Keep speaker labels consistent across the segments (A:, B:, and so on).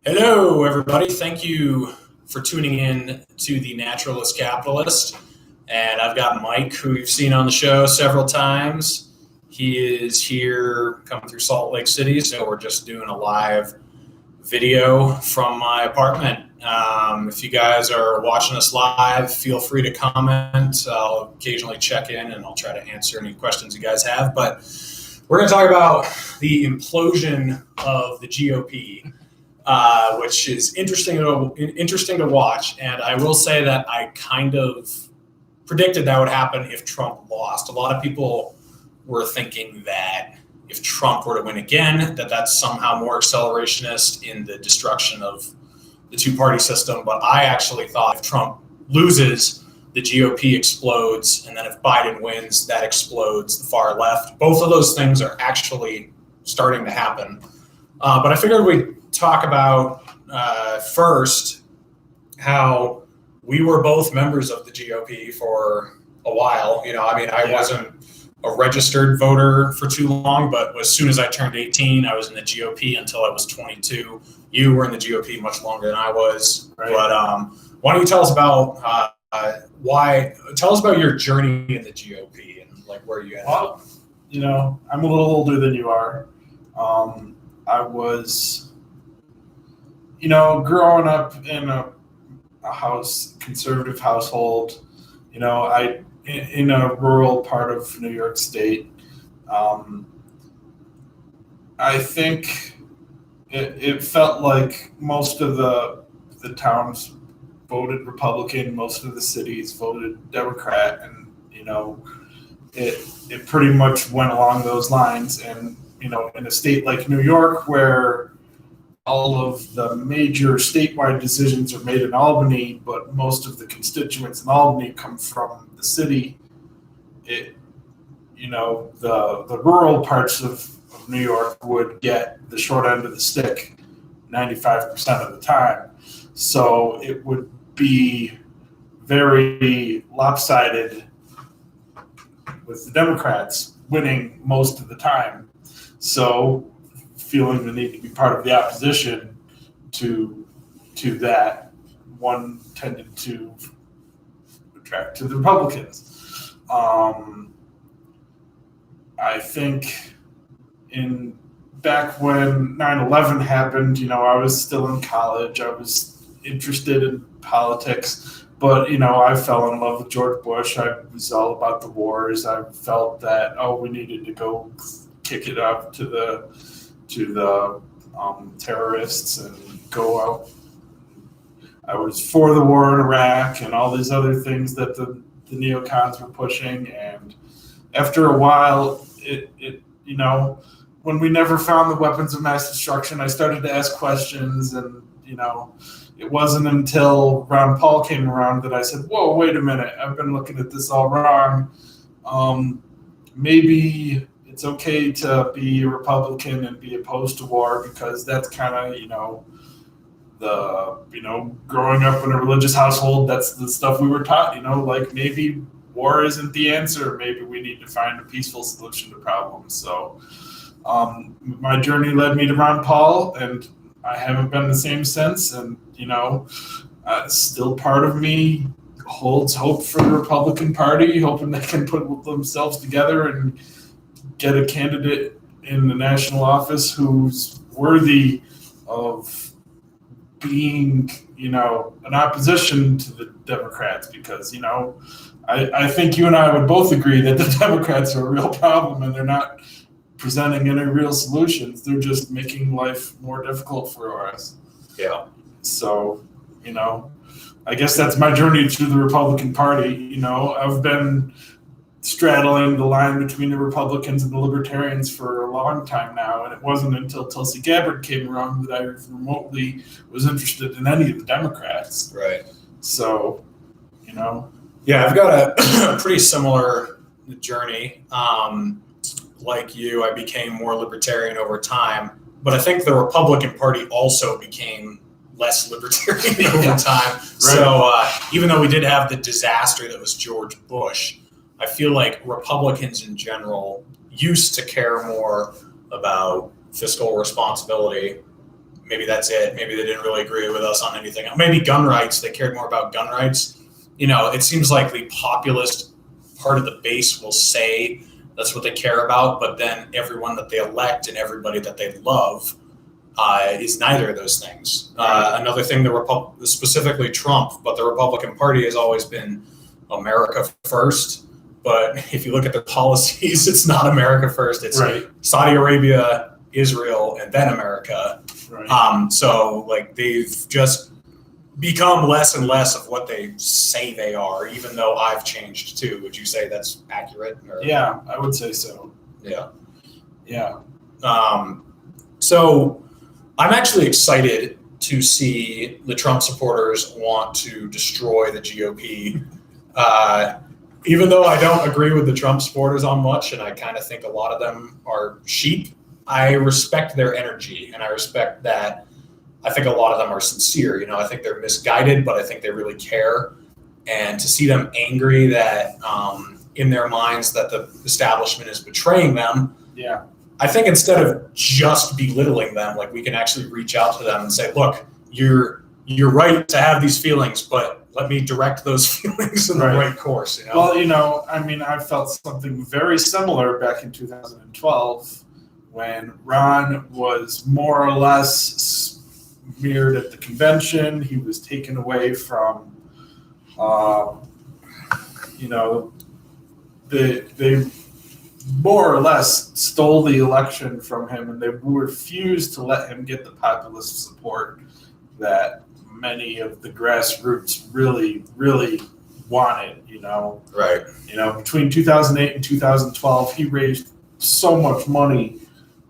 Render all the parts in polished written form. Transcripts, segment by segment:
A: Hello, everybody. Thank you for tuning in to the Naturalist Capitalist. And I've got Mike, who you've seen on the show several times. He is here coming through Salt Lake City, so we're just doing a live video from my apartment. If you guys are watching us live, feel free to comment. I'll occasionally check in and I'll try to answer any questions you guys have. But we're going to talk about the implosion of the GOP. Which is interesting to watch. And I will say that I kind of predicted that would happen if Trump lost. A lot of people were thinking that if Trump were to win again, that's somehow more accelerationist in the destruction of the two-party system. But I actually thought if Trump loses, the GOP explodes. And then if Biden wins, that explodes the far left. Both of those things are actually starting to happen. But I figured we'd talk about first how we were both members of the GOP for a while. I wasn't a registered voter for too long, but as soon as I turned 18, I was in the GOP until I was 22. You were in the GOP much longer than I was. Right. But why don't you tell us about tell us about your journey in the GOP and like where you ended up?
B: Well, I'm a little older than you are. I was, growing up in a conservative household, in a rural part of New York State. I think it felt like most of the towns voted Republican, most of the cities voted Democrat, and, it pretty much went along those lines. And in a state like New York, where all of the major statewide decisions are made in Albany, but most of the constituents in Albany come from the city, the rural parts of New York would get the short end of the stick 95% of the time. So it would be very lopsided with the Democrats winning most of the time. So, feeling the need to be part of the opposition to that, one tended to attract to the Republicans. I think back when 9/11 happened, I was still in college. I was interested in politics, but I fell in love with George Bush. I was all about the wars. I felt that we needed to go kick it up to the terrorists and go out. I was for the war in Iraq and all these other things that the neocons were pushing. And after a while, when we never found the weapons of mass destruction, I started to ask questions. And, it wasn't until Ron Paul came around that I said, whoa, wait a minute, I've been looking at this all wrong. Maybe it's okay to be a Republican and be opposed to war, because that's kind of, growing up in a religious household, that's the stuff we were taught, like maybe war isn't the answer. Maybe we need to find a peaceful solution to problems. So my journey led me to Ron Paul, and I haven't been the same since. And, still part of me holds hope for the Republican Party, hoping they can put themselves together and get a candidate in the national office who's worthy of being, an opposition to the Democrats, because, I think you and I would both agree that the Democrats are a real problem, and they're not presenting any real solutions. They're just making life more difficult for us.
A: Yeah.
B: So, I guess that's my journey to the Republican Party. I've been straddling the line between the Republicans and the Libertarians for a long time now, and it wasn't until Tulsi Gabbard came around that I remotely was interested in any of the Democrats.
A: Right.
B: So,
A: Yeah, I've got a pretty similar journey. Like you, I became more libertarian over time, but I think the Republican Party also became less libertarian over time. Right. So even though we did have the disaster that was George Bush, I feel like Republicans in general used to care more about fiscal responsibility, maybe that's it. Maybe they didn't really agree with us on anything. Maybe gun rights. They cared more about gun rights. It seems like the populist part of the base will say that's what they care about, but then everyone that they elect and everybody that they love is neither of those things. Another thing, specifically Trump, but the Republican Party has always been America first. But if you look at their policies, it's not America first. It's Saudi Arabia, Israel, and then America. So like they've just become less and less of what they say they are, even though I've changed too. Would you say that's accurate?
B: Yeah, I would say so.
A: Yeah. So I'm actually excited to see the Trump supporters want to destroy the GOP. Even though I don't agree with the Trump supporters on much, and I kind of think a lot of them are sheep, I respect their energy, and I respect that. I think a lot of them are sincere. I think they're misguided, but I think they really care. And to see them angry that in their minds that the establishment is betraying them, I think instead of just belittling them, like we can actually reach out to them and say, look, you're right to have these feelings, but let me direct those feelings in the right course.
B: Well, I felt something very similar back in 2012 when Ron was more or less smeared at the convention. He was taken away from, they more or less stole the election from him, and they refused to let him get the populist support that many of the grassroots really, really wanted, between 2008 and 2012, he raised so much money,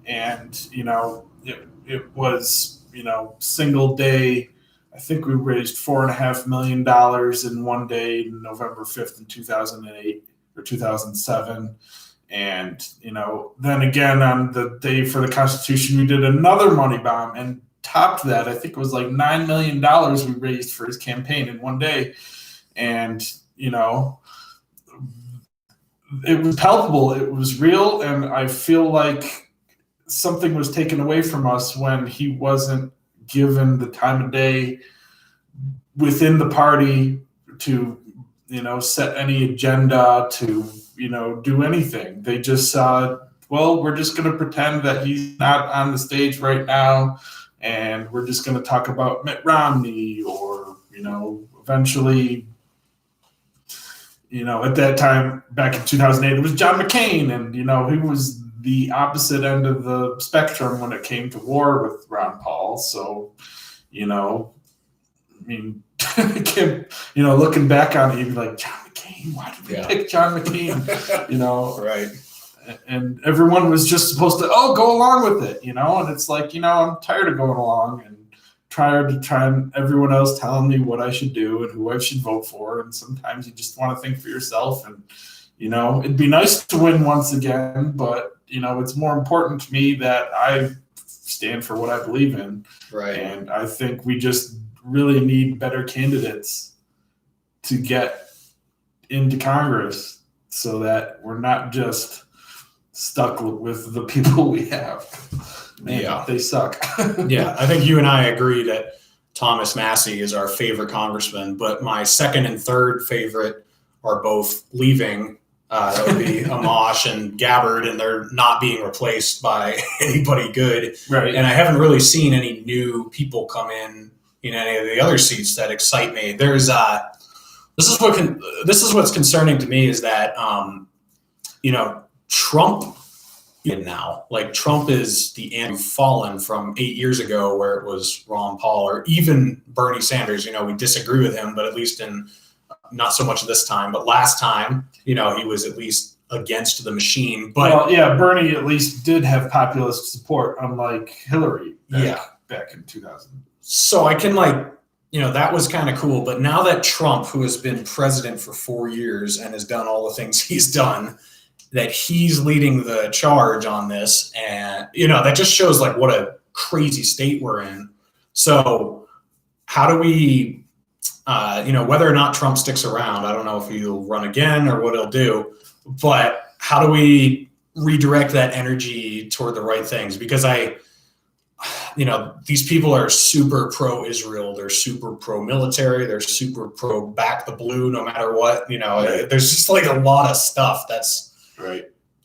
B: and, it was, single day. I think we raised $4.5 million in one day, November 5th in 2008 or 2007. And, then again on the day for the Constitution, we did another money bomb and topped that. I think it was like $9 million we raised for his campaign in one day. And, it was palpable. It was real. And I feel like something was taken away from us when he wasn't given the time of day within the party to, set any agenda, to, do anything. They just saw, well, we're just going to pretend that he's not on the stage right now, and we're just going to talk about Mitt Romney or, eventually, at that time, back in 2008, it was John McCain, and, he was the opposite end of the spectrum when it came to war with Ron Paul. So, looking back on it, you'd be like, John McCain, why did we pick John McCain?
A: Right.
B: And everyone was just supposed to, go along with it, and it's like, I'm tired of going along and trying everyone else telling me what I should do and who I should vote for. And sometimes you just want to think for yourself, and, it'd be nice to win once again, but, it's more important to me that I stand for what I believe in.
A: Right.
B: And I think we just really need better candidates to get into Congress so that we're not just stuck with the people we have. Man, they suck.
A: I think you and I agree that Thomas Massie is our favorite congressman, but my second and third favorite are both leaving. That would be Amash and Gabbard, and they're not being replaced by anybody good.
B: Right.
A: And I haven't really seen any new people come in any of the other seats that excite me. There's this is what's concerning to me is that Trump now, like Trump is the fallen from 8 years ago where it was Ron Paul or even Bernie Sanders. We disagree with him, but at least in not so much this time, but last time, he was at least against the machine. But
B: Bernie at least did have populist support, unlike Hillary back in 2000.
A: So I can that was kind of cool. But now that Trump, who has been president for 4 years and has done all the things he's done, that he's leading the charge on this, and that just shows what a crazy state we're in. So how do we whether or not Trump sticks around, I don't know if he'll run again or what he'll do, but how do we redirect that energy toward the right things? Because these people are super pro-Israel. They're super pro-military. They're super pro-back the blue no matter what. There's just like a lot of stuff that's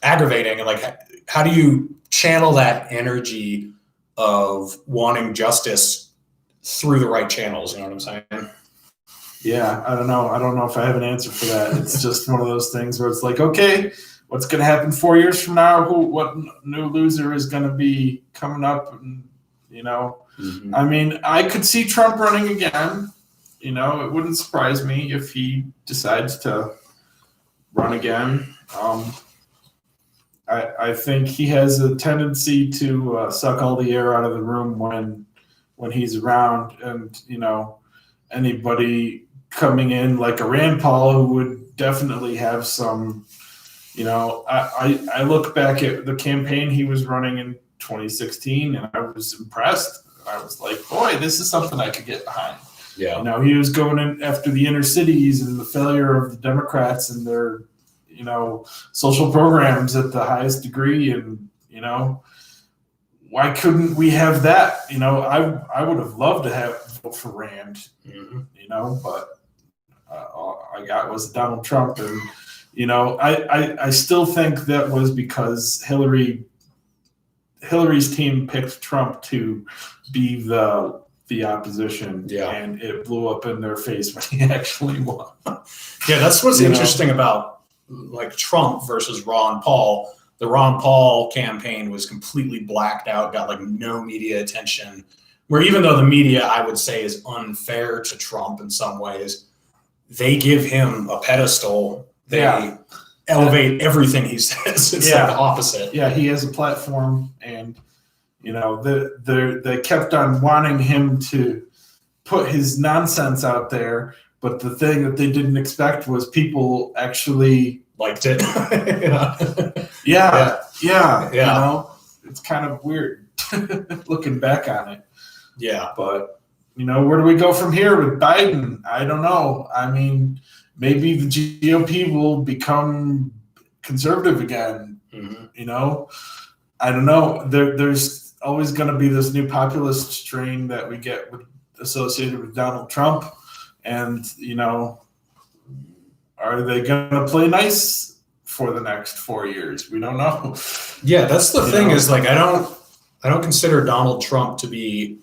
A: aggravating. And like, how do you channel that energy of wanting justice through the right channels? You know what I'm saying?
B: Yeah, I don't know. I don't know if I have an answer for that. It's just one of those things where it's like, okay, what's going to happen 4 years from now? What new loser is going to be coming up? And, I mean, I could see Trump running again. It wouldn't surprise me if he decides to run again. I think he has a tendency to suck all the air out of the room when he's around, and anybody coming in like a Rand Paul who would definitely have some. I look back at the campaign he was running in 2016, and I was impressed. I was like, boy, this is something I could get behind.
A: Yeah.
B: He was going in after the inner cities and the failure of the Democrats and their, social programs at the highest degree. And, why couldn't we have that? I would have loved to vote for Rand, but all I got was Donald Trump. And, I still think that was because Hillary's team picked Trump to be the opposition, and it blew up in their face when he actually won.
A: Yeah, that's what's interesting about like Trump versus Ron Paul. The Ron Paul campaign was completely blacked out, got like no media attention. Where even though the media, I would say, is unfair to Trump in some ways, they give him a pedestal. They elevate everything he says. It's like the opposite.
B: Yeah, he has a platform, and they kept on wanting him to put his nonsense out there. But the thing that they didn't expect was people actually
A: liked it.
B: Yeah. It's kind of weird looking back on it.
A: Yeah,
B: but where do we go from here with Biden? I don't know. I mean, maybe the GOP will become conservative again. I don't know. There's always going to be this new populist strain that we get associated with Donald Trump. And, are they going to play nice for the next 4 years? We don't know.
A: Yeah, that's the thing is like, I don't consider Donald Trump to be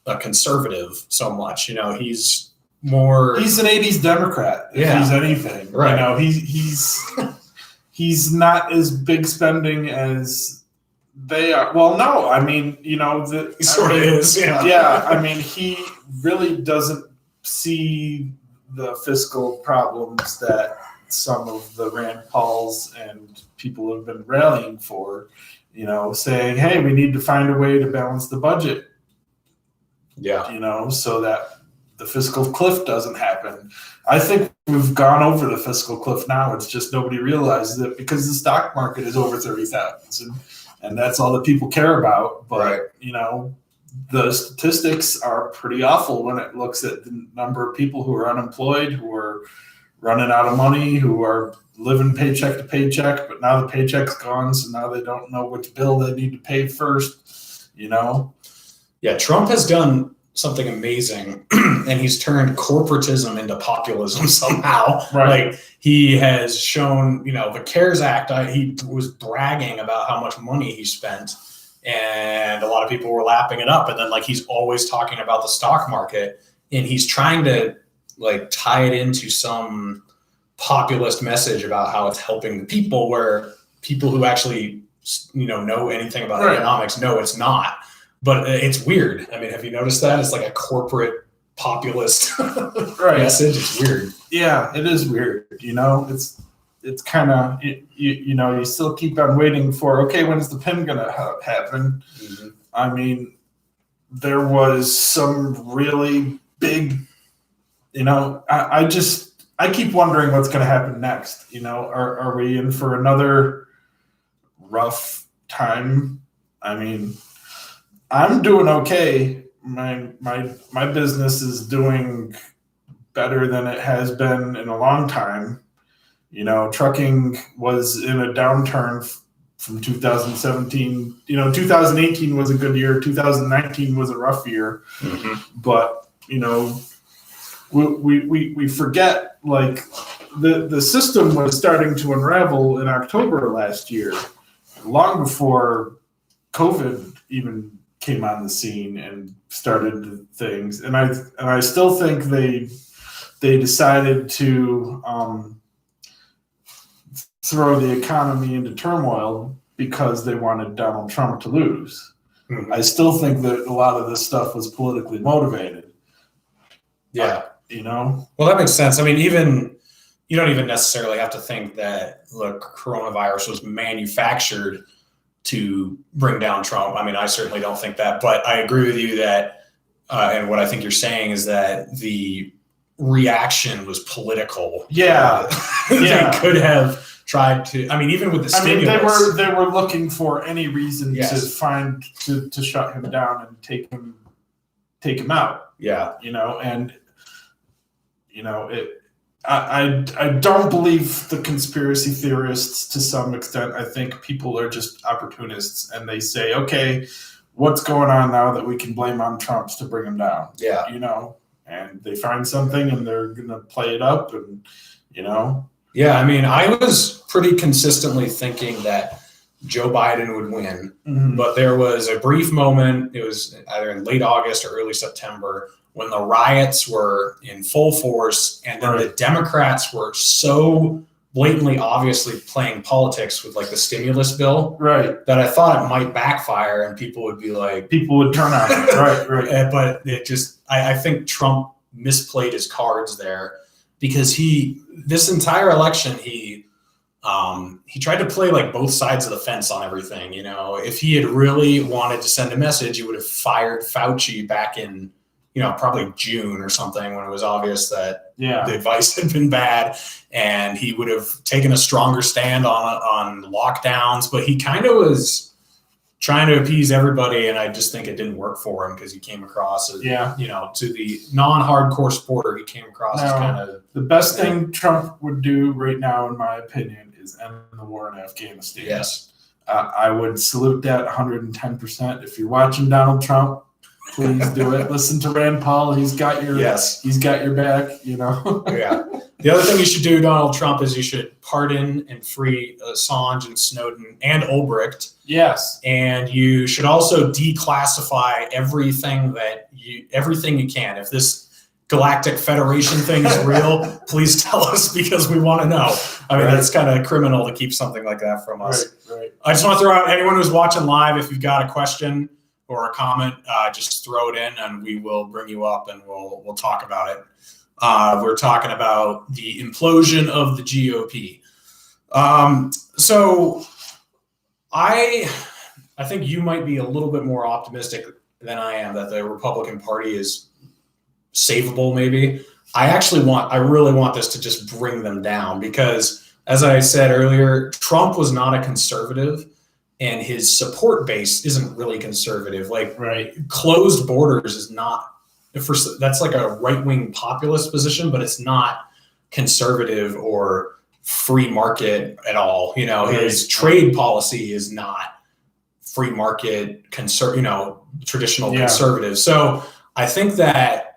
A: a conservative so much. He's more.
B: He's an 80s Democrat, if he's anything.
A: Right.
B: He's not as big spending as they are. Well, no, I mean,
A: he sort of is.
B: Yeah, I mean, he really doesn't see the fiscal problems that some of the Rand Pauls and people have been rallying for, saying, hey, we need to find a way to balance the budget.
A: Yeah.
B: So that the fiscal cliff doesn't happen. I think we've gone over the fiscal cliff now. It's just nobody realizes it because the stock market is over 30,000, and that's all that people care about. But, the statistics are pretty awful when it looks at the number of people who are unemployed, who are running out of money, who are living paycheck to paycheck, but now the paycheck's gone, so now they don't know which bill they need to pay first,
A: Yeah, Trump has done something amazing, and he's turned corporatism into populism somehow.
B: Right.
A: Like he has shown, the CARES Act, he was bragging about how much money he spent, and a lot of people were lapping it up. And then like he's always talking about the stock market, and he's trying to like tie it into some populist message about how it's helping the people, where people who actually know anything about economics know it's not. But it's weird. I mean, have you noticed that? It's like a corporate populist message. It's weird.
B: Yeah, it is weird. It's kind of, you still keep on waiting for, okay, when's the PIM going to happen?
A: Mm-hmm.
B: I mean, there was some really big, I keep wondering what's going to happen next. Are we in for another rough time? I mean, I'm doing okay. My business is doing better than it has been in a long time. Trucking was in a downturn from 2017. 2018 was a good year. 2019 was a rough year.
A: Mm-hmm.
B: But, we forget, like, the system was starting to unravel in October last year, long before COVID even came on the scene and started things. And I still think they decided to throw the economy into turmoil because they wanted Donald Trump to lose.
A: Mm-hmm.
B: I still think that a lot of this stuff was politically motivated.
A: Yeah.
B: Well,
A: that makes sense. I mean, you don't even necessarily have to think that, look, coronavirus was manufactured to bring down Trump. I mean, I certainly don't think that, but I agree with you that, and what I think you're saying is that the reaction was political.
B: Yeah.
A: They could have tried to, I mean, even with the stimulus.
B: They were looking for any reason
A: Yes.
B: to shut him down and take him out.
A: Yeah.
B: I don't believe the conspiracy theorists to some extent. I think people are just opportunists, and they say, okay, what's going on now that we can blame on Trump's to bring him down?
A: Yeah.
B: And they find something and they're going to play it up and.
A: Yeah, I mean, I was pretty consistently thinking that Joe Biden would win,
B: Mm-hmm.
A: but there was a brief moment, it was either in late August or early September, when the riots were in full force, and then the Democrats were so blatantly, obviously playing politics with, like, the stimulus bill,
B: right,
A: that I thought it might backfire and people would be like...
B: People would turn on it, right.
A: But it just, I think Trump misplayed his cards there, because this entire election, he tried to play, like, both sides of the fence on everything. If he had really wanted to send a message, he would have fired Fauci back in, probably June or something, when it was obvious that the advice had been bad, and he would have taken a stronger stand on lockdowns. But he kind of was trying to appease everybody, and I just think it didn't work for him, because he came across as, to the non-hardcore supporter, he came across as kind of...
B: The best thing Trump would do right now, in my opinion, is end the war in Afghanistan.
A: Yes.
B: I would salute that 110%. If you're watching Donald Trump, please do it. Listen to Rand Paul. He's got your back,
A: Yeah. The other thing you should do, Donald Trump, is you should pardon and free Assange and Snowden and Ulbricht.
B: Yes.
A: And you should also declassify everything you can. If this Galactic Federation thing is real, please tell us, because we want to know. I mean, that's kind of criminal to keep something like that from us.
B: Right.
A: I just want to throw out, anyone who's watching live, if you've got a question or a comment, just throw it in and we will bring you up and we'll talk about it. We're talking about the implosion of the GOP. So I think you might be a little bit more optimistic than I am that the Republican Party is savable, maybe. I really want this to just bring them down, because, as I said earlier, Trump was not a conservative, and his support base isn't really conservative. Like, closed borders is not, that's like a right-wing populist position, but it's not conservative or free market at all. His trade policy is not free market, traditional conservative. So I think that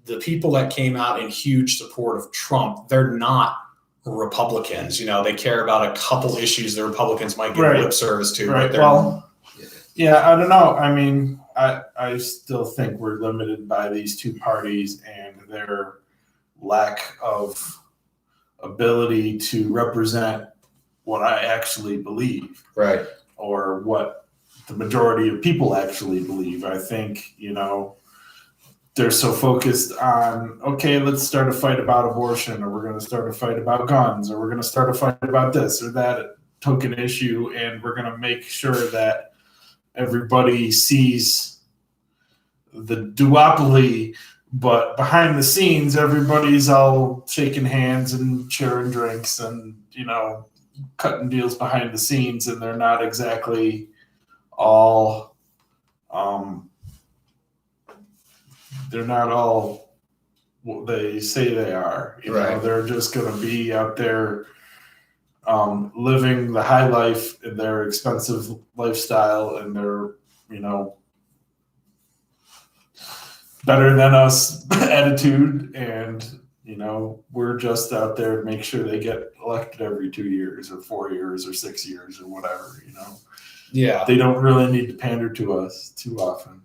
A: the people that came out in huge support of Trump, they're not Republicans. They care about a couple issues the Republicans might give lip service to.
B: Right. Well, I don't know. I mean, I still think we're limited by these two parties and their lack of ability to represent what I actually believe.
A: Right.
B: Or what the majority of people actually believe. I think, they're so focused on, okay, let's start a fight about abortion, or we're going to start a fight about guns, or we're going to start a fight about this or that token issue, and we're going to make sure that everybody sees the duopoly, but behind the scenes, everybody's all shaking hands and sharing drinks and, cutting deals behind the scenes, and they're not exactly all they're not all what they say they are. They're just going to be out there living the high life in their expensive lifestyle and their, better than us attitude. And, we're just out there to make sure they get elected every 2 years or 4 years or 6 years or whatever,
A: Yeah.
B: They don't really need to pander to us too often.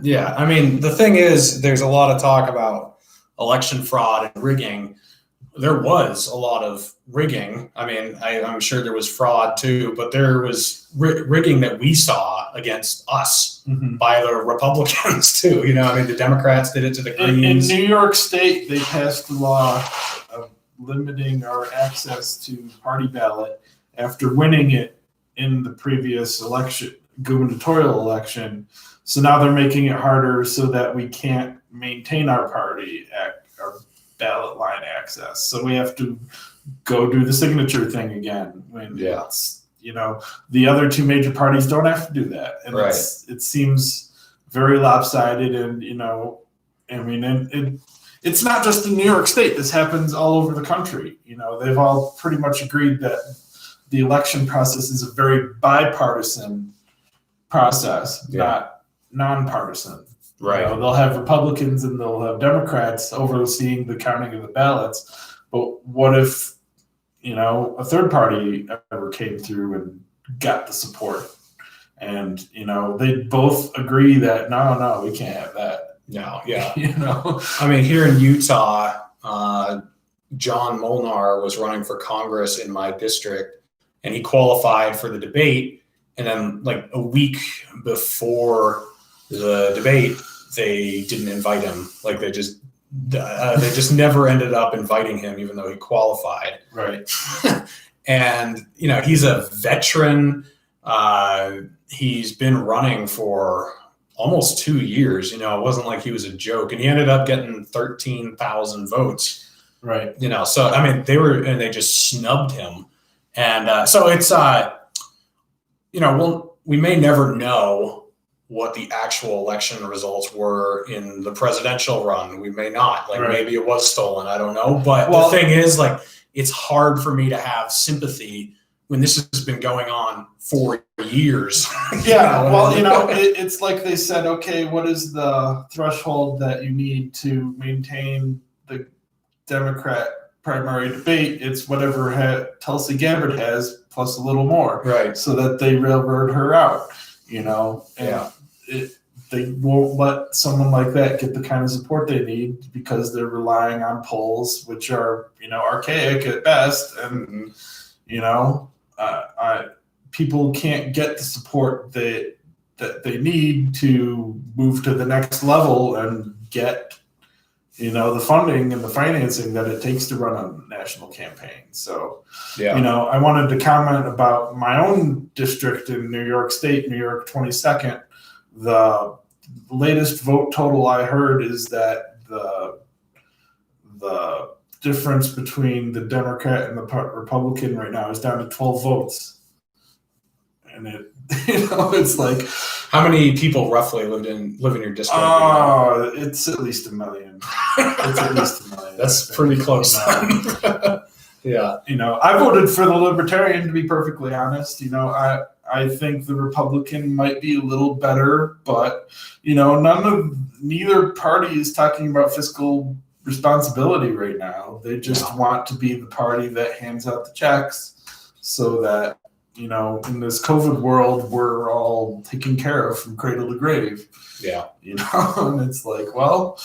A: Yeah. I mean, the thing is, there's a lot of talk about election fraud and rigging. There was a lot of rigging. I mean, I'm sure there was fraud too, but there was rigging that we saw against us by the Republicans too. I mean, the Democrats did it to the Greens.
B: In New York State, they passed a law of limiting our access to party ballot after winning it in the previous election, gubernatorial election. So now they're making it harder so that we can't maintain our party our ballot line access. So we have to go do the signature thing again. It's, the other two major parties don't have to do that. And
A: right.
B: It seems very lopsided. And, it's not just in New York State. This happens all over the country. They've all pretty much agreed that the election process is a very bipartisan process, not nonpartisan.
A: Right.
B: They'll have Republicans and they'll have Democrats overseeing the counting of the ballots. But what if, a third party ever came through and got the support? And, they both agree that, no, we can't have that.
A: No, yeah.
B: I
A: mean, here in Utah, John Molnar was running for Congress in my district, and he qualified for the debate. And then, like a week before the debate, they didn't invite him. Like they just never ended up inviting him, even though he qualified.
B: Right.
A: And he's a veteran. He's been running for almost 2 years. It wasn't like he was a joke, and he ended up getting 13,000 votes.
B: Right.
A: So I mean, they just snubbed him, and so it's we may never know what the actual election results were in the presidential run. We may not. Right. Maybe it was stolen. I don't know. But the thing is, it's hard for me to have sympathy when this has been going on for years.
B: Yeah. It's like they said, okay, what is the threshold that you need to maintain the Democrat primary debate? It's whatever Tulsi Gabbard has plus a little more.
A: Right.
B: So that they railroad her out, they won't let someone like that get the kind of support they need because they're relying on polls, which are, archaic at best. And, people can't get the support that they need to move to the next level and get, the funding and the financing that it takes to run a national campaign. So, I wanted to comment about my own district in New York State, New York 22nd. The latest vote total I heard is that the difference between the Democrat and the Republican right now is down to 12 votes. And it's like,
A: how many people roughly live in your district?
B: Oh, it's at least 1 million.
A: That's pretty close. Yeah.
B: I voted for the Libertarian, to be perfectly honest. I think the Republican might be a little better, but neither party is talking about fiscal responsibility right now. They just want to be the party that hands out the checks so that, in this COVID world, we're all taken care of from cradle to grave.
A: Yeah.
B: And it's like, well,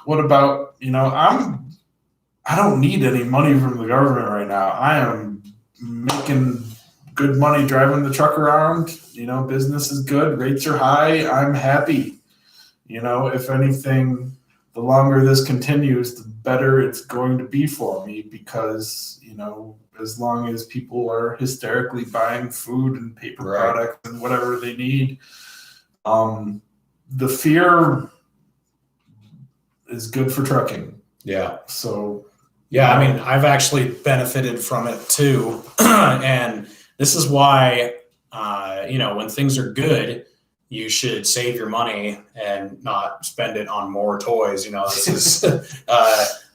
B: what about, I don't need any money from the government right now. I am making good money driving the truck around. Business is good. Rates are high. I'm happy. If anything, the longer this continues, the better it's going to be for me because, as long as people are hysterically buying food and paper products and whatever they need, the fear is good for trucking.
A: Yeah.
B: So,
A: yeah, I mean, I've actually benefited from it too. And this is why, when things are good, you should save your money and not spend it on more toys. This is,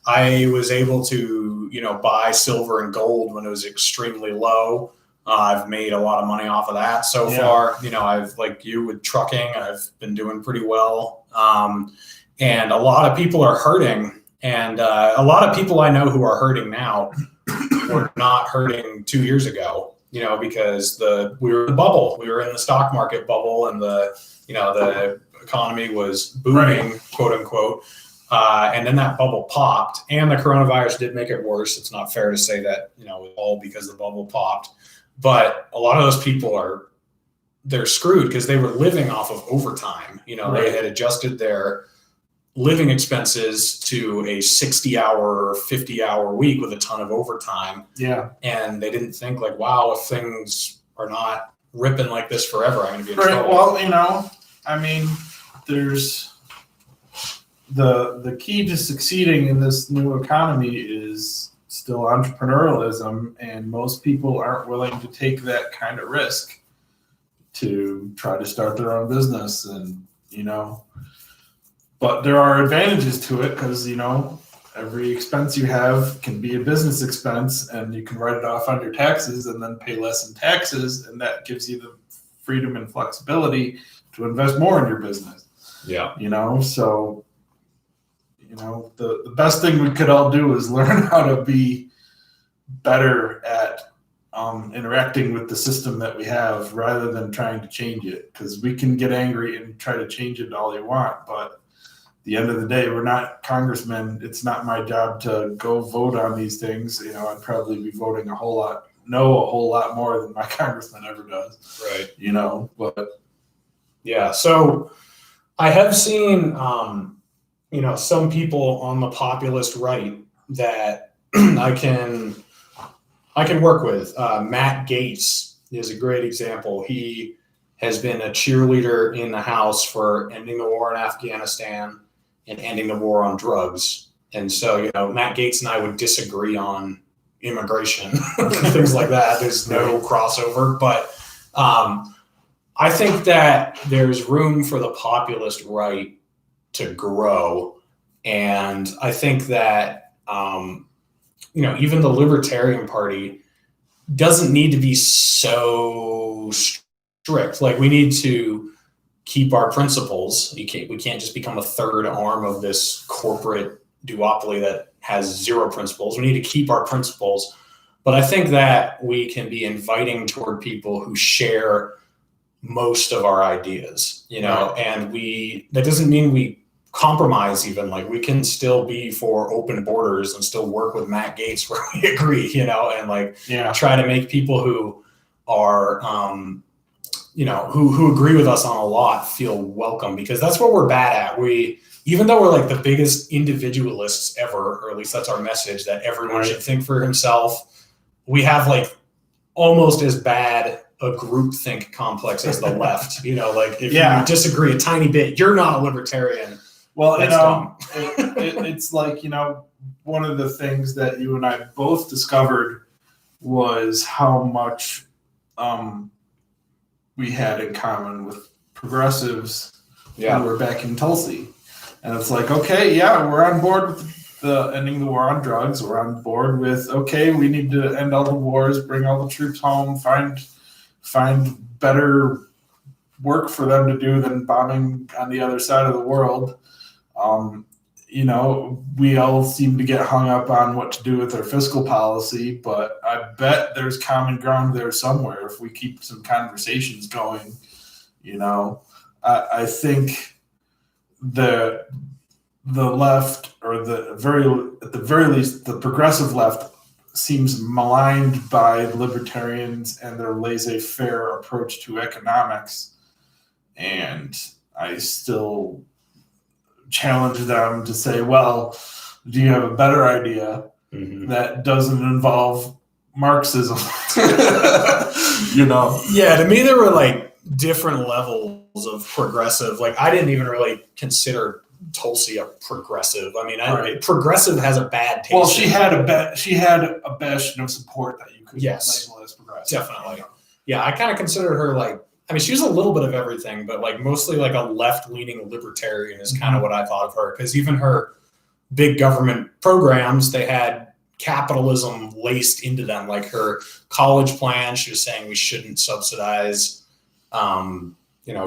A: I was able to, buy silver and gold when it was extremely low. I've made a lot of money off of that so far. I've, like you with trucking, I've been doing pretty well. And a lot of people are hurting. And a lot of people I know who are hurting now were not hurting 2 years ago, because we were in the bubble. We were in the stock market bubble, and the economy was booming, right, quote unquote. And then that bubble popped, and the coronavirus did make it worse. It's not fair to say that, all because the bubble popped. But a lot of those people they're screwed because they were living off of overtime. Right. They had adjusted their living expenses to a 60-hour, 50-hour week with a ton of overtime. Yeah. And they didn't think like, wow, if things are not ripping like this forever, I'm going to be in trouble.
B: Well, there's the key to succeeding in this new economy is still entrepreneurialism, and most people aren't willing to take that kind of risk to try to start their own business. And, but there are advantages to it because, every expense you have can be a business expense, and you can write it off on your taxes and then pay less in taxes. And that gives you the freedom and flexibility to invest more in your business. Yeah. So, the best thing we could all do is learn how to be better at interacting with the system that we have rather than trying to change it, because we can get angry and try to change it all you want. But at the end of the day, we're not congressmen. It's not my job to go vote on these things. I'd probably be voting a whole lot more than my congressman ever does. Right. But
A: yeah. So I have seen, some people on the populist right that I can work with. Matt Gaetz is a great example. He has been a cheerleader in the House for ending the war in Afghanistan and ending the war on drugs. And so, Matt Gaetz and I would disagree on immigration and things like that. There's no crossover, but I think that there's room for the populist right to grow. And I think that, even the Libertarian Party doesn't need to be so strict. Like, we need to keep our principles. We can't just become a third arm of this corporate duopoly that has zero principles. We need to keep our principles. But I think that we can be inviting toward people who share most of our ideas, right. And that doesn't mean we compromise even. Like, we can still be for open borders and still work with Matt Gaetz where we agree, and try to make people who are, who agree with us on a lot feel welcome, because that's what we're bad at. Even though we're like the biggest individualists ever, or at least that's our message, that everyone should think for himself, we have like almost as bad a groupthink complex as the left. If you disagree a tiny bit, you're not a libertarian.
B: Well, it's like, one of the things that you and I both discovered was how much we had in common with progressives who were back in Tulsi. And it's like, okay, we're on board with the ending the war on drugs. We're on board with, okay, we need to end all the wars, bring all the troops home, find better work for them to do than bombing on the other side of the world. We all seem to get hung up on what to do with our fiscal policy, but I bet there's common ground there somewhere if we keep some conversations going. I think the left, or at the very least, the progressive left, seems maligned by libertarians and their laissez-faire approach to economics. And I still challenge them to say, well, do you have a better idea that doesn't involve Marxism?
A: Yeah, to me, there were like different levels of progressive. Like, I didn't even really consider Tulsi a progressive. I mean, progressive has a bad taste.
B: Well, she had a bastion of support that you could label as progressive.
A: Definitely. Yeah, I kind of considered her like, she was a little bit of everything, but like mostly like a left-leaning libertarian is kind of what I thought of her. Because even her big government programs. They had capitalism laced into them, like her college plan. She was saying we shouldn't subsidize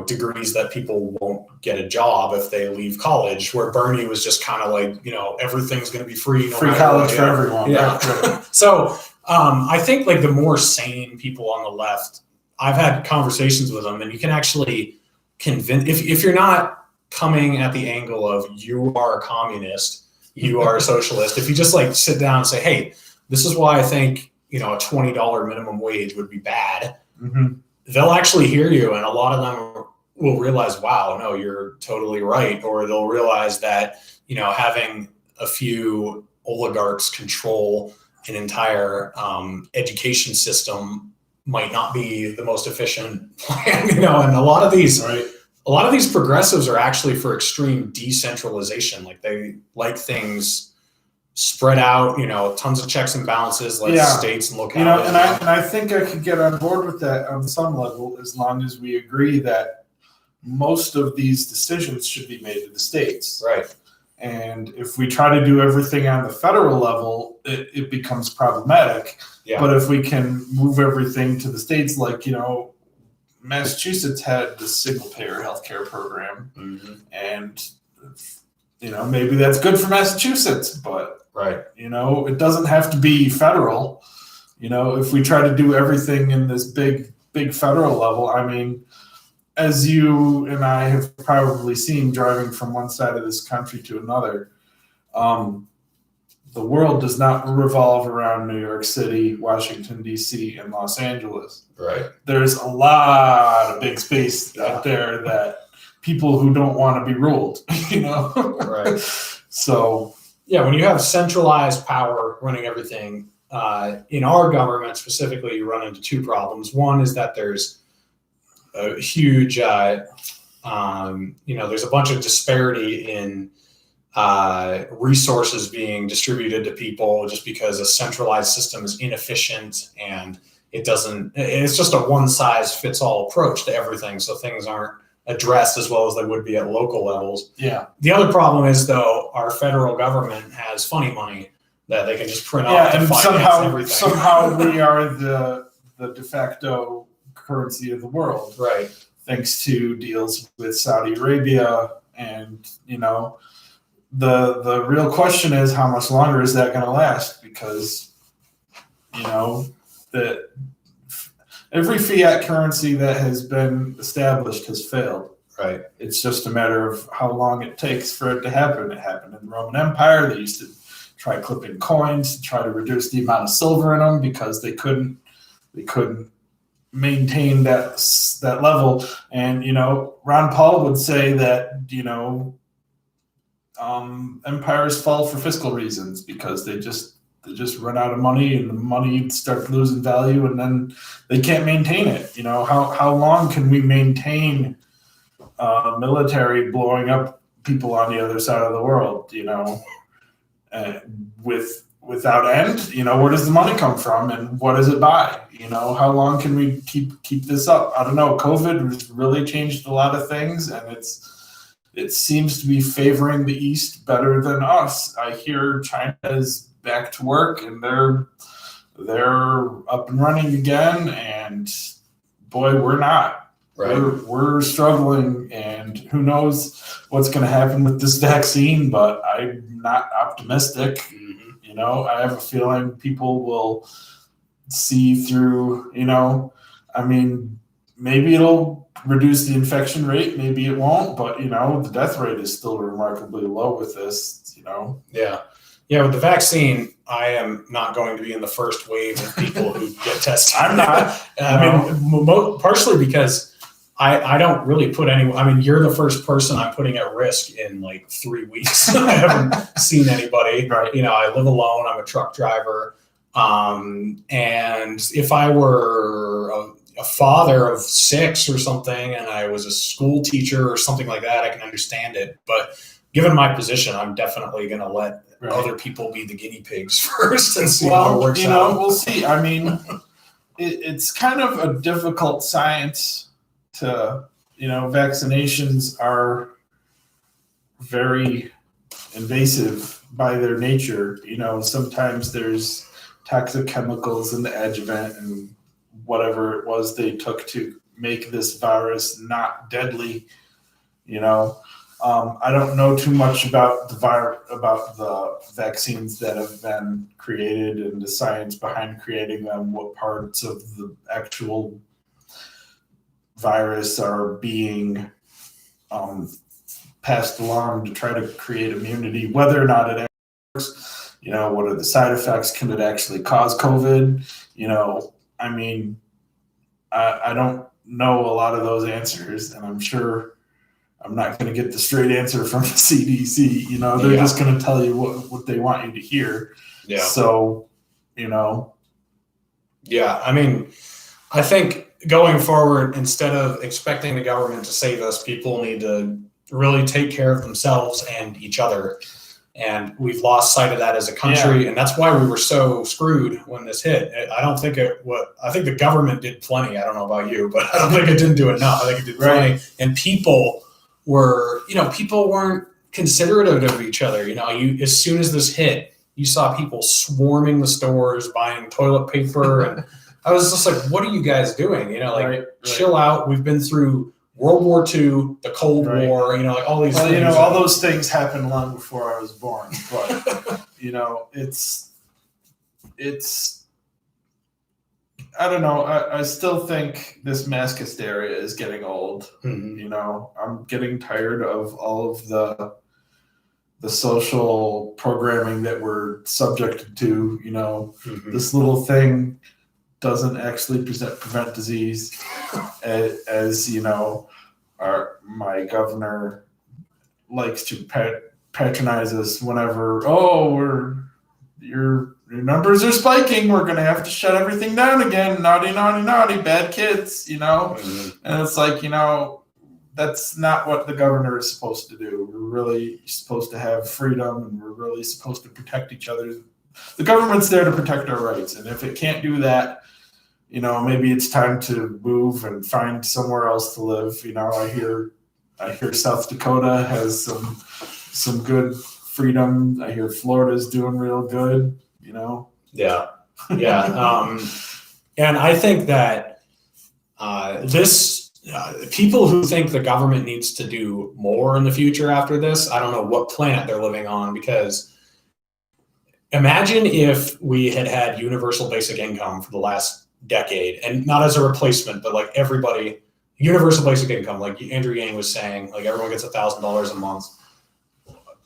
A: degrees that people won't get a job if they leave college, where Bernie was just kind of like, everything's going to be free.
B: Free college for everyone.
A: Yeah.
B: Right.
A: So I think like the more sane people on the left, I've had conversations with them, and you can actually convince, if you're not coming at the angle of you are a communist, you are a socialist, if you just like sit down and say, hey, this is why I think, a $20 minimum wage would be bad.
B: Mm-hmm.
A: They'll actually hear you, and a lot of them will realize, wow, no, you're totally right. Or they'll realize that, having a few oligarchs control an entire education system might not be the most efficient plan, and a lot of these progressives are actually for extreme decentralization. Like they like things spread out, tons of checks and balances, like states and localities.
B: And I think I could get on board with that on some level, as long as we agree that most of these decisions should be made in the states.
A: Right.
B: And if we try to do everything on the federal level, it becomes problematic.
A: Yeah.
B: But if we can move everything to the states, like, Massachusetts had the single payer healthcare program,
A: mm-hmm.
B: and, maybe that's good for Massachusetts, but
A: right.
B: It doesn't have to be federal. If we try to do everything in this big federal level, I mean, as you and I have probably seen driving from one side of this country to another, the world does not revolve around New York City, Washington, D.C., and Los Angeles.
A: Right.
B: There's a lot of big space out there that people who don't want to be ruled,
A: Right.
B: So,
A: yeah, when you have centralized power running everything, in our government specifically, you run into two problems. One is that there's a huge, there's a bunch of disparity in resources being distributed to people, just because a centralized system is inefficient, and it's just a one size fits all approach to everything. So things aren't addressed as well as they would be at local levels.
B: Yeah.
A: The other problem is, though, our federal government has funny money that they can just print off to finance everything.
B: Somehow we are the de facto currency of the world.
A: Right.
B: Thanks to deals with Saudi Arabia. And, the real question is, how much longer is that going to last? Because, that every fiat currency that has been established has failed.
A: Right.
B: It's just a matter of how long it takes for it to happen. It happened in the Roman Empire. They used to try clipping coins to try to reduce the amount of silver in them because they couldn't maintain that level. And Ron Paul would say that empires fall for fiscal reasons, because they just run out of money, and the money starts losing value, and then they can't maintain it. How long can we maintain military blowing up people on the other side of the world? Without end. Where does the money come from, and what does it buy? How long can we keep this up? I don't know. COVID has really changed a lot of things, and it seems to be favoring the East better than us. I hear China is back to work, and they're up and running again, and boy, we're not. Right. We're struggling, and who knows what's going to happen with this vaccine, but I'm not optimistic. Mm-hmm. I have a feeling people will see through, maybe it'll reduce the infection rate, maybe it won't, but, the death rate is still remarkably low with this,
A: Yeah. Yeah, with the vaccine, I am not going to be in the first wave of people who get tested.
B: I'm not.
A: Partially because I don't really put anyone. You're the first person I'm putting at risk in like 3 weeks. I haven't seen anybody.
B: Right.
A: I live alone. I'm a truck driver. And if I were a father of 6 or something, and I was a school teacher or something like that, I can understand it. But given my position, I'm definitely going to let other people be the guinea pigs first and see how it works out.
B: We'll see. It's kind of a difficult science to, vaccinations are very invasive by their nature. Sometimes there's toxic chemicals in the adjuvant and whatever it was they took to make this virus not deadly. I don't know too much about the vaccines that have been created and the science behind creating them, what parts of the actual virus are being passed along to try to create immunity, whether or not it works. What are the side effects? Can it actually cause COVID? I don't know a lot of those answers, and I'm sure I'm not going to get the straight answer from the CDC. They're just going to tell you what they want you to hear.
A: Yeah.
B: So,
A: Yeah. I think going forward, instead of expecting the government to save us, people need to really take care of themselves and each other. And we've lost sight of that as a country.
B: Yeah.
A: And that's why we were so screwed when this hit. I think the government did plenty. I don't know about you, but I don't think it didn't do enough. I think it did plenty.
B: Right.
A: And people weren't considerate of each other. As soon as this hit, you saw people swarming the stores, buying toilet paper. And I was just like, what are you guys doing? Right. Chill out. We've been through World War II, the Cold War, all these things.
B: All those things happened long before I was born. But, it's I don't know. I still think this mask hysteria is getting old.
A: Mm-hmm.
B: I'm getting tired of all of the social programming that we're subjected to.
A: Mm-hmm.
B: This little thing doesn't actually prevent disease, as my governor likes to patronize us whenever. Your numbers are spiking. We're going to have to shut everything down again. Naughty, naughty, naughty, bad kids, Mm-hmm. And it's like, that's not what the governor is supposed to do. We're really supposed to have freedom, and we're really supposed to protect each other. The government's there to protect our rights. And if it can't do that, maybe it's time to move and find somewhere else to live. I hear South Dakota has some good freedom. I hear Florida's doing real good,
A: Yeah. And I think that people who think the government needs to do more in the future after this, I don't know what planet they're living on, because imagine if we had universal basic income for the last decade, and not as a replacement, but like everybody, universal basic income, like Andrew Yang was saying, like everyone gets $1,000 a month.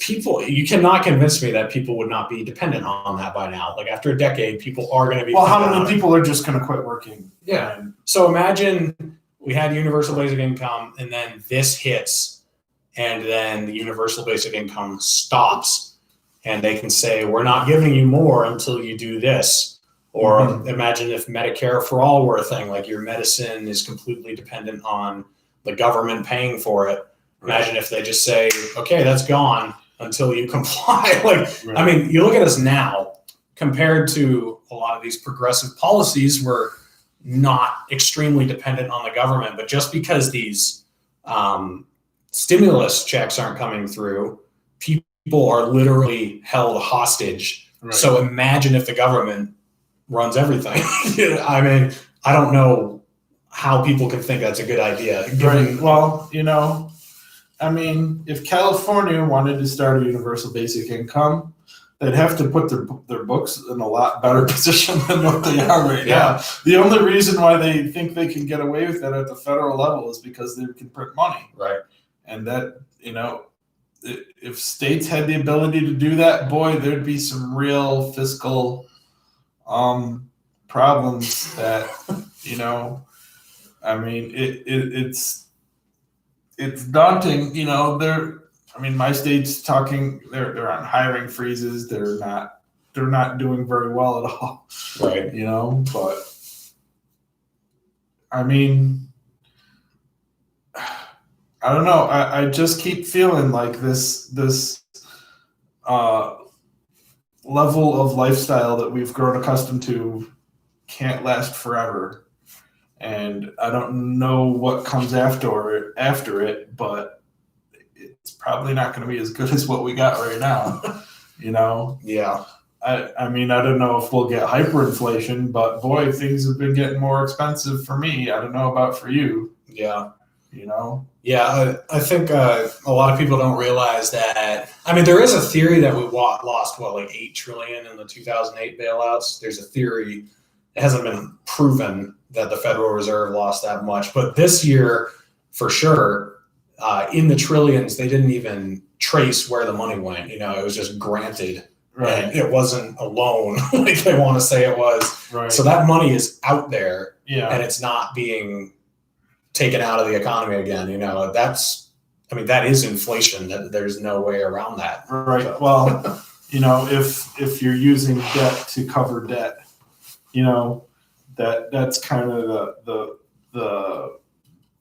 A: You cannot convince me that people would not be dependent on that by now. Like after a decade, people are going to be.
B: Well, how many people are just going to quit working?
A: Yeah. So imagine we had universal basic income, and then this hits, and then the universal basic income stops, and they can say, we're not giving you more until you do this. Or imagine if Medicare for all were a thing, like your medicine is completely dependent on the government paying for it. Imagine if they just say, okay, that's gone until you comply. You look at us now compared to a lot of these progressive policies, we're not extremely dependent on the government, but just because these stimulus checks aren't coming through, people are literally held hostage. Right. So imagine if the government runs everything. I don't know how people can think that's a good idea.
B: Right. Well, if California wanted to start a universal basic income, they'd have to put their books in a lot better position than what they are right now. The only reason why they think they can get away with that at the federal level is because they can print money.
A: Right.
B: And that, if states had the ability to do that, boy, there'd be some real fiscal problems that, it's daunting, my state's talking, they're on hiring freezes. They're not doing very well at all.
A: Right.
B: But I don't know. I just keep feeling like this level of lifestyle that we've grown accustomed to can't last forever. And I don't know what comes after it, but it's probably not going to be as good as what we got right now.
A: Yeah.
B: I mean, I don't know if we'll get hyperinflation, but boy, things have been getting more expensive for me. I don't know about for you.
A: Yeah.
B: Yeah,
A: I think a lot of people don't realize that. I mean, there is a theory that we lost like $8 trillion in the 2008 bailouts. There's a theory. It hasn't been proven that the Federal Reserve lost that much, but this year, for sure, in the trillions, they didn't even trace where the money went. It was just granted. Right. And it wasn't a loan like they want to say it was.
B: Right.
A: So that money is out there,
B: and
A: it's not being taken out of the economy again. That is inflation. There's no way around that.
B: Right. So. Well, if you're using debt to cover debt, that's kind of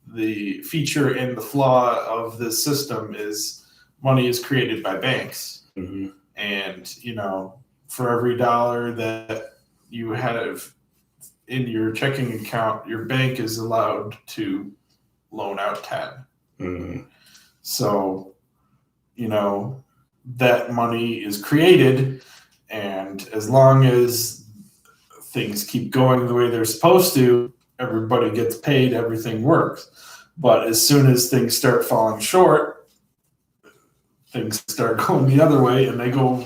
B: the feature and the flaw of this system is money is created by banks.
A: Mm-hmm.
B: And, for every dollar that you have in your checking account, your bank is allowed to loan out 10.
A: Mm-hmm.
B: So, that money is created, and as long as things keep going the way they're supposed to, everybody gets paid, everything works. But as soon as things start falling short, things start going the other way, and they go,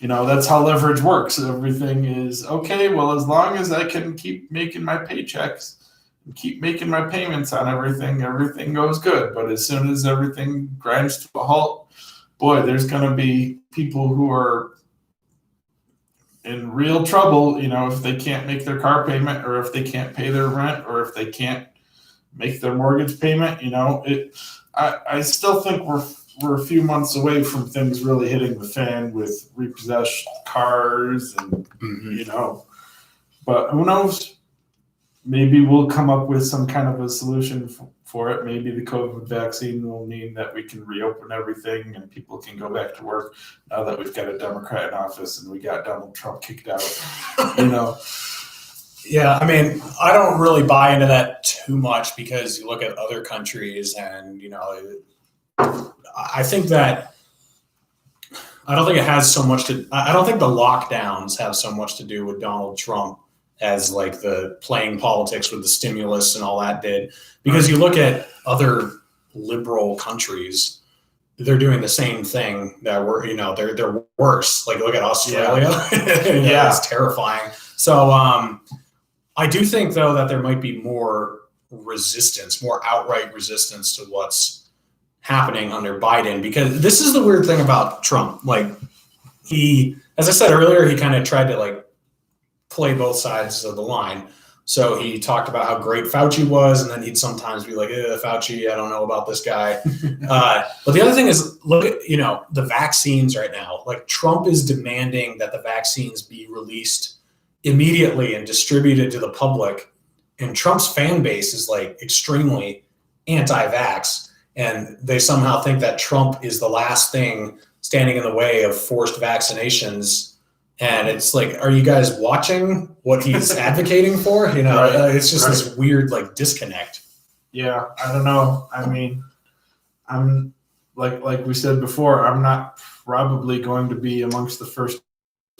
B: that's how leverage works. Everything is okay. Well, as long as I can keep making my paychecks and keep making my payments on everything goes good. But as soon as everything grinds to a halt, boy, there's going to be people who are in real trouble, if they can't make their car payment, or if they can't pay their rent, or if they can't make their mortgage payment. I still think we're a few months away from things really hitting the fan with repossessed cars and, but who knows? Maybe we'll come up with some kind of a solution for it. Maybe the COVID vaccine will mean that we can reopen everything and people can go back to work now that we've got a Democrat in office and we got Donald Trump kicked out,
A: Yeah, I mean, I don't really buy into that too much because you look at other countries and, I think that I don't think it has so much to. I don't think the lockdowns have so much to do with Donald Trump as like the playing politics with the stimulus and all that did. Because you look at other liberal countries, they're doing the same thing that they're worse. Like look at Australia.
B: Yeah.
A: It's terrifying. So I do think though that there might be more resistance, more outright resistance to what's happening under Biden, because this is the weird thing about Trump. Like he, as I said earlier, he kind of tried to like play both sides of the line. So he talked about how great Fauci was, and then he'd sometimes be like, Fauci, I don't know about this guy. But the other thing is, look at, the vaccines right now. Like Trump is demanding that the vaccines be released immediately and distributed to the public. And Trump's fan base is like extremely anti-vax. And they somehow think that Trump is the last thing standing in the way of forced vaccinations. And it's like, are you guys watching what he's advocating for? It's just this weird like disconnect.
B: Yeah, I don't know. I mean, I'm like we said before, I'm not probably going to be amongst the first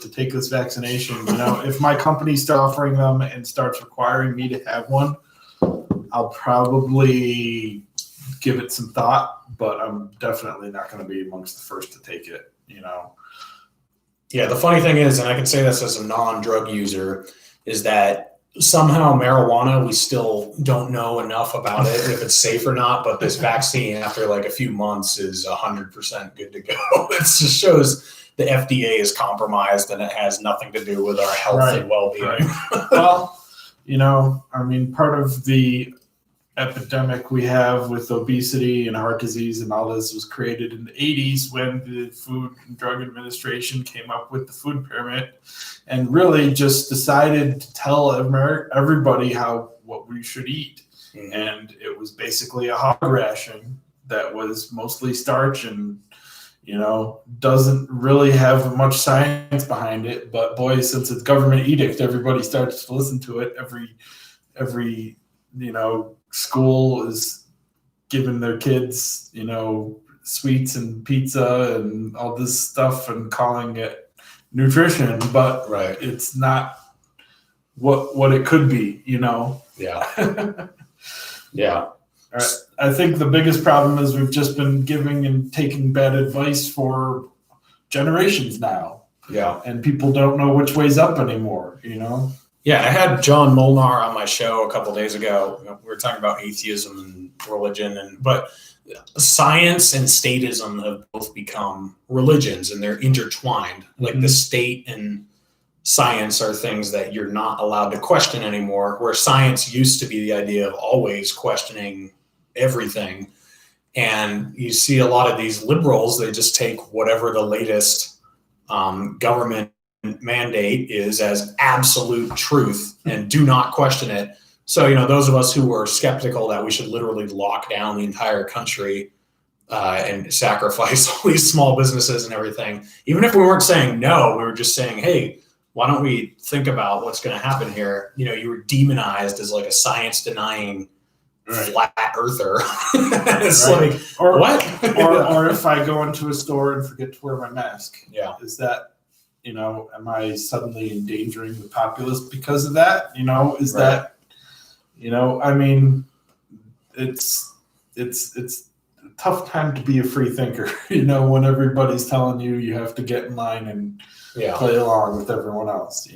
B: to take this vaccination. If my company starts offering them and starts requiring me to have one, I'll probably give it some thought, but I'm definitely not going to be amongst the first to take it,
A: Yeah, the funny thing is, and I can say this as a non-drug user, is that somehow marijuana, we still don't know enough about it, if it's safe or not, but this vaccine after like a few months is 100% good to go. It just shows the FDA is compromised and it has nothing to do with our health and well-being.
B: Right. Well, part of the epidemic we have with obesity and heart disease and all this was created in the 80s when the Food and Drug Administration came up with the food pyramid and really just decided to tell everybody what we should eat. Mm-hmm. And it was basically a hog ration that was mostly starch and doesn't really have much science behind it, but boy, since it's government edict, everybody starts to listen to it. Every school is giving their kids, sweets and pizza and all this stuff and calling it nutrition, but
A: Right.
B: it's not what it could be,
A: Yeah. Yeah.
B: I think the biggest problem is we've just been giving and taking bad advice for generations now.
A: Yeah.
B: And people don't know which way's up anymore,
A: Yeah, I had John Molnar on my show a couple days ago. We were talking about atheism and religion, but science and statism have both become religions, and they're intertwined. Like the state and science are things that you're not allowed to question anymore, where science used to be the idea of always questioning everything. And you see a lot of these liberals, they just take whatever the latest government mandate is as absolute truth and do not question it. So, those of us who were skeptical that we should literally lock down the entire country and sacrifice all these small businesses and everything, even if we weren't saying no, we were just saying, hey, why don't we think about what's going to happen here? You were demonized as like a science denying flat earther. It's like,
B: or
A: what?
B: or if I go into a store and forget to wear my mask, is that, am I suddenly endangering the populace because of that? Is that, I mean, it's a tough time to be a free thinker, when everybody's telling you have to get in line and play along with everyone else,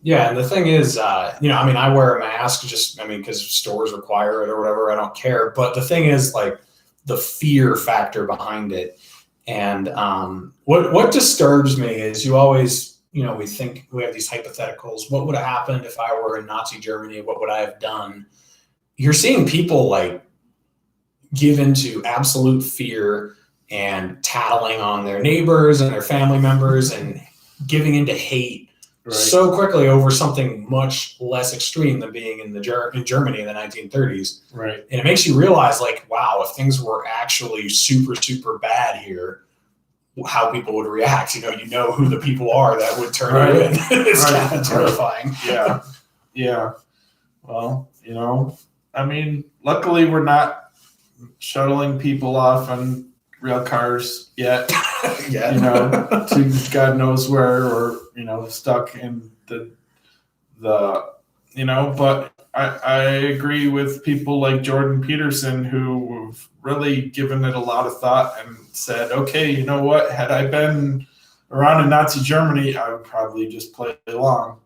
A: Yeah, and the thing is, I wear a mask because stores require it or whatever. I don't care. But the thing is, like, the fear factor behind it. And what disturbs me is you always, we think we have these hypotheticals. What would have happened if I were in Nazi Germany? What would I have done? You're seeing people like give into absolute fear and tattling on their neighbors and their family members and giving into hate so quickly over something much less extreme than being in Germany in the 1930s.
B: Right.
A: And it makes you realize, like, wow, if things were actually super, super bad here, how people would react. You know who the people are that would turn you in. It's kind of terrifying.
B: Yeah. Yeah. Well, luckily we're not shuttling people off on rail cars yet. To God knows where, or stuck in the but I agree with people like Jordan Peterson who have really given it a lot of thought and said, okay, you know what, had I been around in Nazi Germany, I would probably just play along.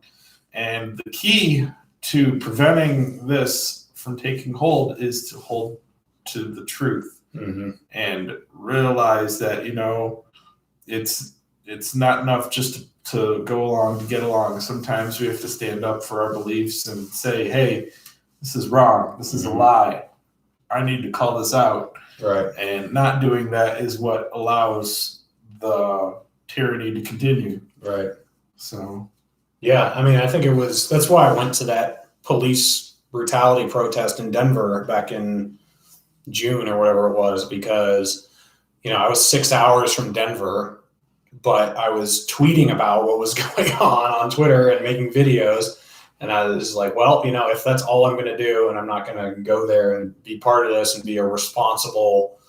B: And the key to preventing this from taking hold is to hold to the truth and realize that, it's not enough just to go along to get along. Sometimes we have to stand up for our beliefs and say, hey, this is wrong. This is a lie. I need to call this out.
A: Right.
B: And not doing that is what allows the tyranny to continue.
A: Right.
B: So,
A: yeah, I think that's why I went to that police brutality protest in Denver back in June or whatever it was, because, I was 6 hours from Denver, but I was tweeting about what was going on Twitter and making videos. And I was like, well, if that's all I'm going to do, and I'm not going to go there and be part of this and be a responsible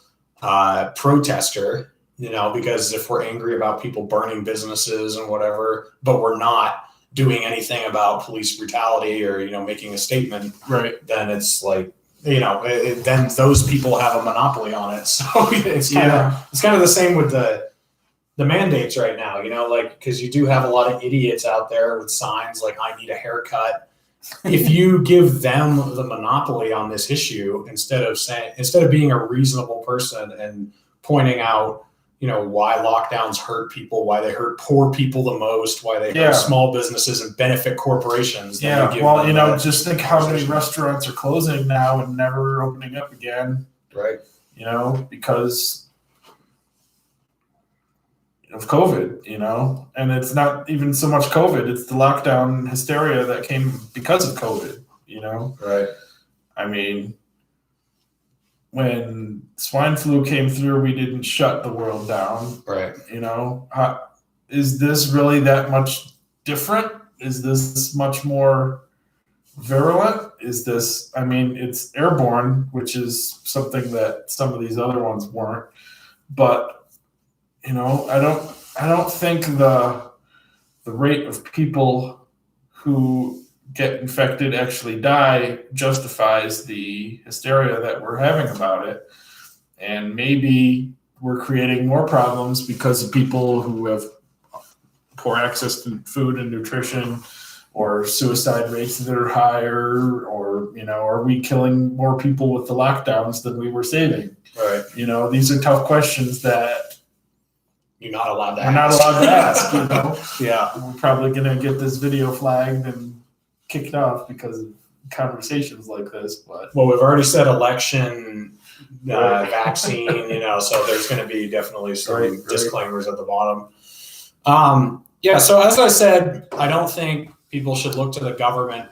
A: protester, because if we're angry about people burning businesses and whatever, but we're not doing anything about police brutality or, making a statement,
B: right,
A: then it's like, then those people have a monopoly on it. So it's kind of the same with the mandates right now, because you do have a lot of idiots out there with signs like, I need a haircut. If you give them the monopoly on this issue, instead of being a reasonable person and pointing out, why lockdowns hurt people, why they hurt poor people the most, why they hurt small businesses and benefit corporations.
B: Just think how many restaurants are closing now and never opening up again.
A: Right.
B: Because of COVID, and it's not even so much COVID, it's the lockdown hysteria that came because of COVID,
A: Right.
B: When swine flu came through, we didn't shut the world down.
A: Right.
B: Is this really that much different? Is this much more virulent? Is this, it's airborne, which is something that some of these other ones weren't. but I don't think the rate of people who get infected actually die justifies the hysteria that we're having about it. And maybe we're creating more problems because of people who have poor access to food and nutrition, or suicide rates that are higher, or are we killing more people with the lockdowns than we were saving?
A: Right.
B: These are tough questions that
A: you're not allowed to
B: we're not allowed to ask.
A: Yeah.
B: We're probably going to get this video flagged and kicked off because of conversations like this. But
A: well, we've already said election, vaccine, so there's going to be definitely some disclaimers at the bottom. So as I said, I don't think people should look to the government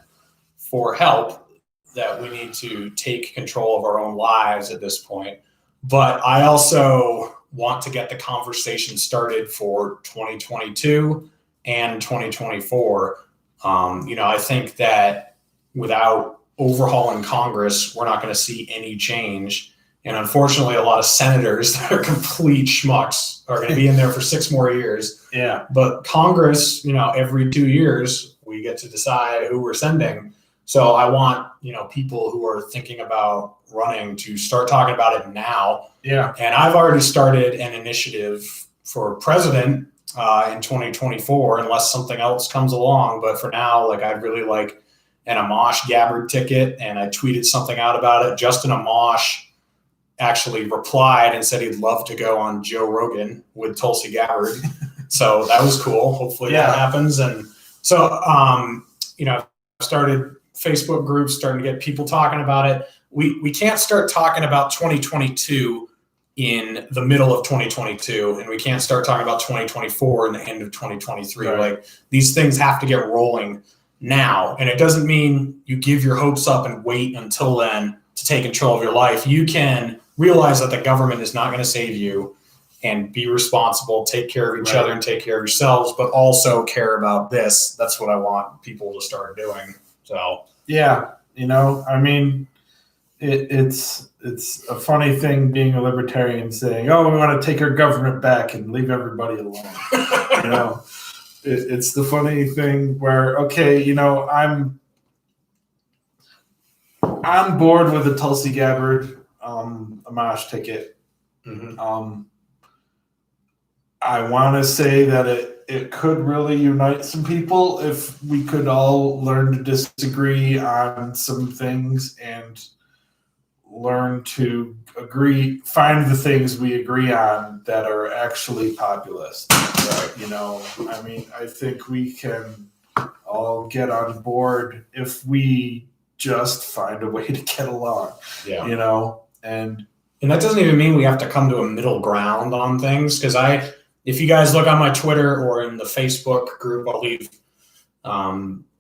A: for help, that we need to take control of our own lives at this point. But I also want to get the conversation started for 2022 and 2024. I think that without overhauling Congress, we're not going to see any change. And unfortunately, a lot of senators that are complete schmucks are going to be in there for 6 more years.
B: Yeah.
A: But Congress, every 2 years, we get to decide who we're sending. So I want, people who are thinking about running to start talking about it now.
B: Yeah.
A: And I've already started an initiative for president in 2024, unless something else comes along. But for now, I'd really like an Amash Gabbard ticket, and I tweeted something out about it. Justin Amash actually replied and said he'd love to go on Joe Rogan with Tulsi Gabbard. So that was cool. Hopefully that happens. And so, I've started Facebook groups, starting to get people talking about it. We can't start talking about 2022 in the middle of 2022, and we can't start talking about 2024 in the end of 2023.
B: Right.
A: These things have to get rolling now. And it doesn't mean you give your hopes up and wait until then to take control of your life. You can realize that the government is not going to save you, and be responsible, take care of each other and take care of yourselves, but also care about this. That's what I want people to start doing. So,
B: yeah, it's a funny thing being a libertarian saying, "Oh, we want to take our government back and leave everybody alone." It's the funny thing where, I'm bored with a Tulsi Gabbard Amash ticket.
A: Mm-hmm.
B: I want to say that it could really unite some people if we could all learn to disagree on some things and learn to find the things we agree on that are actually populist. Right. I think we can all get on board if we just find a way to get along.
A: Yeah.
B: And
A: that doesn't even mean we have to come to a middle ground on things, because if you guys look on my Twitter or in the Facebook group, I'll leave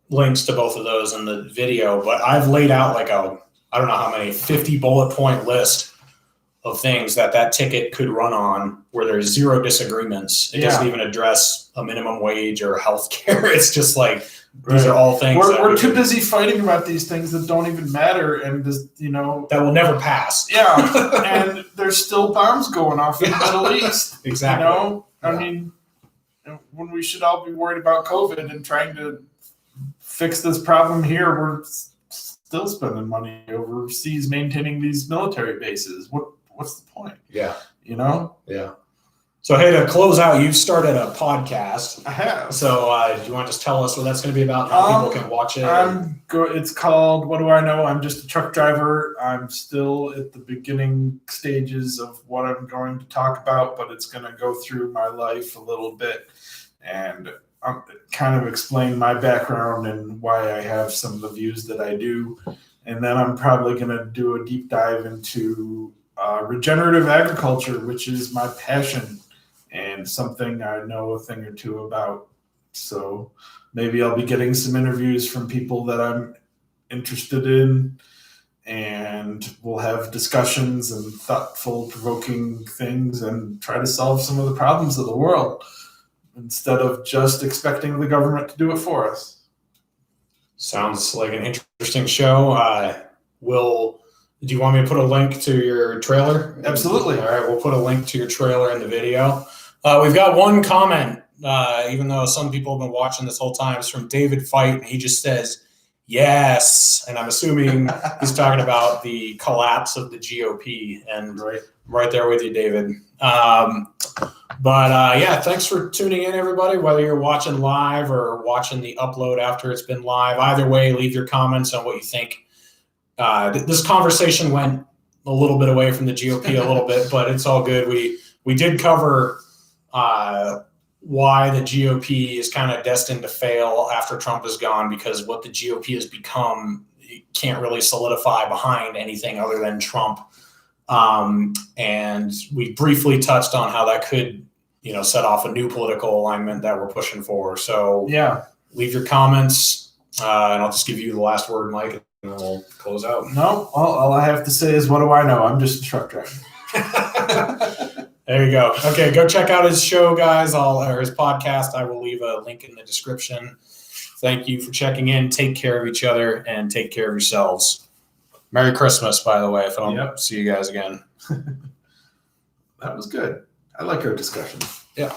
A: links to both of those in the video, but I've laid out I don't know how many, 50 bullet point list of things that ticket could run on, where there's zero disagreements. It doesn't even address a minimum wage or healthcare. It's just these are all things
B: we're too busy fighting about these things that don't even matter, and
A: that will never pass.
B: Yeah. And there's still bombs going off in the Middle East.
A: Exactly.
B: When we should all be worried about COVID and trying to fix this problem here, we're still spending money overseas maintaining these military bases. What's the point?
A: Yeah.
B: Yeah.
A: So, hey, to close out, you've started a podcast.
B: I have.
A: So, do you want to just tell us what that's going to be about? How people can watch it?
B: It's called What Do I Know? I'm just a truck driver. I'm still at the beginning stages of what I'm going to talk about, but it's going to go through my life a little bit and kind of explain my background and why I have some of the views that I do. And then I'm probably going to do a deep dive into regenerative agriculture, which is my passion and something I know a thing or two about. So maybe I'll be getting some interviews from people that I'm interested in, and we'll have discussions and thoughtful, provoking things and try to solve some of the problems of the world instead of just expecting the government to do it for us.
A: Sounds like an interesting show. We'll Do you want me to put a link to your trailer?
B: Absolutely.
A: All right, we'll put a link to your trailer in the video. We've got one comment, even though some people have been watching this whole time. It's from David Fight, and he just says, yes. And I'm assuming he's talking about the collapse of the GOP. And right there with you, David. Yeah, thanks for tuning in, everybody, whether you're watching live or watching the upload after it's been live. Either way, leave your comments on what you think. This conversation went a little bit away from the GOP a little bit, but it's all good. We did cover why the GOP is kind of destined to fail after Trump is gone, because what the GOP has become, it can't really solidify behind anything other than Trump. And we briefly touched on how that could, set off a new political alignment that we're pushing for. So
B: yeah,
A: leave your comments, and I'll just give you the last word, Mike, and then we'll close out.
B: No, all I have to say is, what do I know? I'm just a truck driver.
A: There you go. Okay, go check out his show, guys, or his podcast. I will leave a link in the description. Thank you for checking in. Take care of each other and take care of yourselves. Merry Christmas, by the way, if I don't see you guys again.
B: That was good. I like our discussion.
A: Yeah.